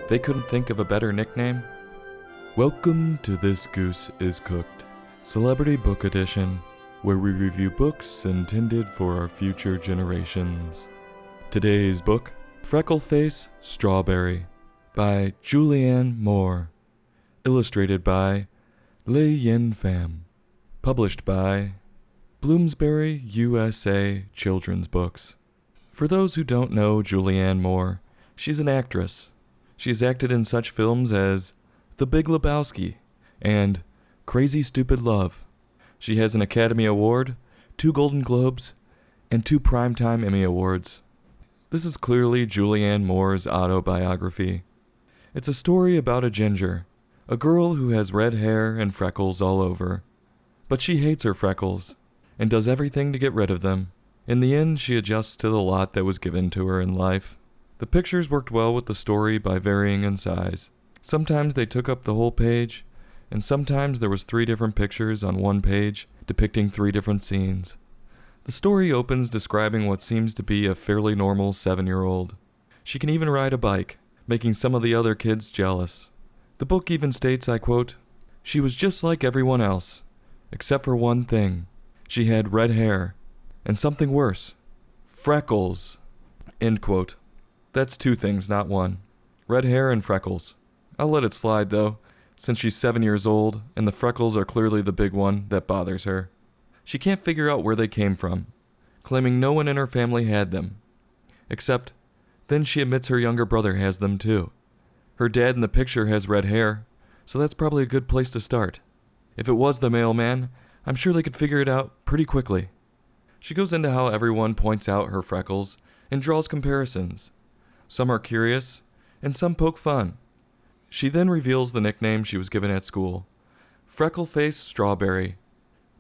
They couldn't think of a better nickname? Welcome to This Goose is Cooked, Celebrity Book Edition, where we review books intended for our future generations. Today's book, Freckleface Strawberry, by Julianne Moore, illustrated by Lei Yin Pham, published by Bloomsbury, USA Children's Books. For those who don't know Julianne Moore, she's an actress. She's acted in such films as The Big Lebowski and Crazy Stupid Love. She has an Academy Award, 2 Golden Globes, and 2 Primetime Emmy Awards. This is clearly Julianne Moore's autobiography. It's a story about a ginger, a girl who has red hair and freckles all over. But she hates her freckles, and does everything to get rid of them. In the end, she adjusts to the lot that was given to her in life. The pictures worked well with the story by varying in size. Sometimes they took up the whole page, and sometimes there was 3 different pictures on one page depicting 3 different scenes. The story opens describing what seems to be a fairly normal 7-year-old. She can even ride a bike, making some of the other kids jealous. The book even states, I quote, "She was just like everyone else, except for one thing. She had red hair, and something worse, freckles." End quote. That's 2 things, not 1. Red hair and freckles. I'll let it slide, though, since she's 7 years old, and the freckles are clearly the big one that bothers her. She can't figure out where they came from, claiming no one in her family had them. Except, then she admits her younger brother has them too. Her dad in the picture has red hair, so that's probably a good place to start. If it was the mailman, I'm sure they could figure it out pretty quickly. She goes into how everyone points out her freckles and draws comparisons. Some are curious, and some poke fun. She then reveals the nickname she was given at school, Freckleface Strawberry.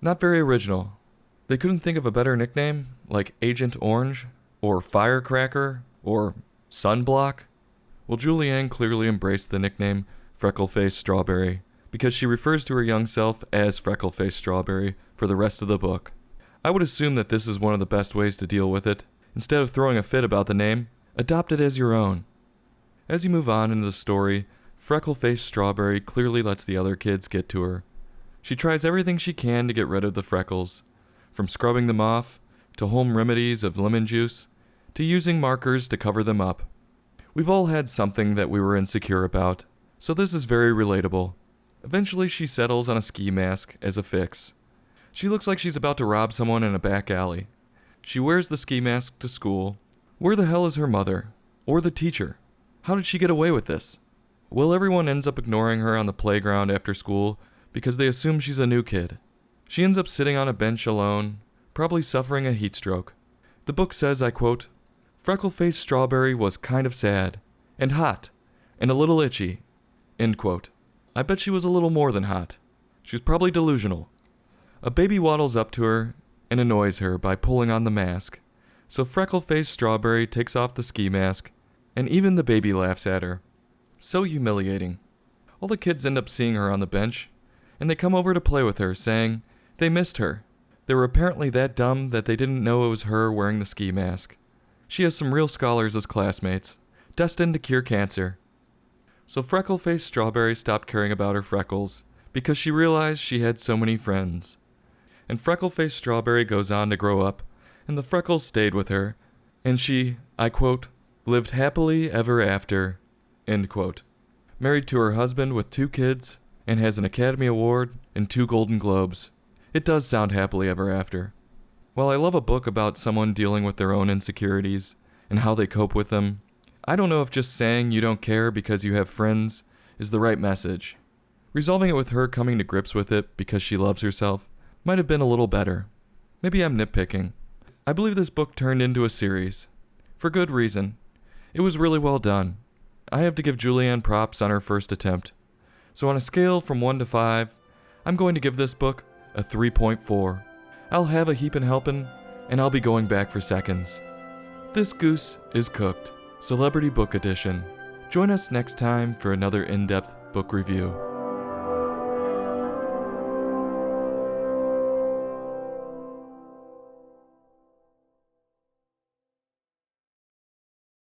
Not very original. They couldn't think of a better nickname, like Agent Orange, or Firecracker, or Sunblock? Well, Julianne clearly embraced the nickname Freckleface Strawberry, because she refers to her young self as Freckleface Strawberry for the rest of the book. I would assume that this is one of the best ways to deal with it. Instead of throwing a fit about the name, adopt it as your own. As you move on into the story, Freckleface Strawberry clearly lets the other kids get to her. She tries everything she can to get rid of the freckles, from scrubbing them off, to home remedies of lemon juice, to using markers to cover them up. We've all had something that we were insecure about, so this is very relatable. Eventually she settles on a ski mask as a fix. She looks like she's about to rob someone in a back alley. She wears the ski mask to school. Where the hell is her mother? Or the teacher? How did she get away with this? Well, everyone ends up ignoring her on the playground after school because they assume she's a new kid. She ends up sitting on a bench alone, probably suffering a heat stroke. The book says, I quote, "Freckleface Strawberry was kind of sad, and hot, and a little itchy." End quote. I bet she was a little more than hot. She was probably delusional. A baby waddles up to her and annoys her by pulling on the mask. So Freckleface Strawberry takes off the ski mask, and even the baby laughs at her. So humiliating. All the kids end up seeing her on the bench, and they come over to play with her, saying they missed her. They were apparently that dumb that they didn't know it was her wearing the ski mask. She has some real scholars as classmates, destined to cure cancer. So Freckleface Strawberry stopped caring about her freckles, because she realized she had so many friends. And Freckleface Strawberry goes on to grow up, and the freckles stayed with her, and she, I quote, lived happily ever after, end quote. Married to her husband with 2 kids, and has an Academy Award and 2 Golden Globes. It does sound happily ever after. While I love a book about someone dealing with their own insecurities, and how they cope with them, I don't know if just saying you don't care because you have friends is the right message. Resolving it with her coming to grips with it because she loves herself might have been a little better. Maybe I'm nitpicking. I believe this book turned into a series. For good reason. It was really well done. I have to give Julianne props on her first attempt. So on a scale from 1 to 5, I'm going to give this book a 3.4. I'll have a heapin' helpin', and I'll be going back for seconds. This Goose is Cooked, Celebrity Book Edition. Join us next time for another in-depth book review.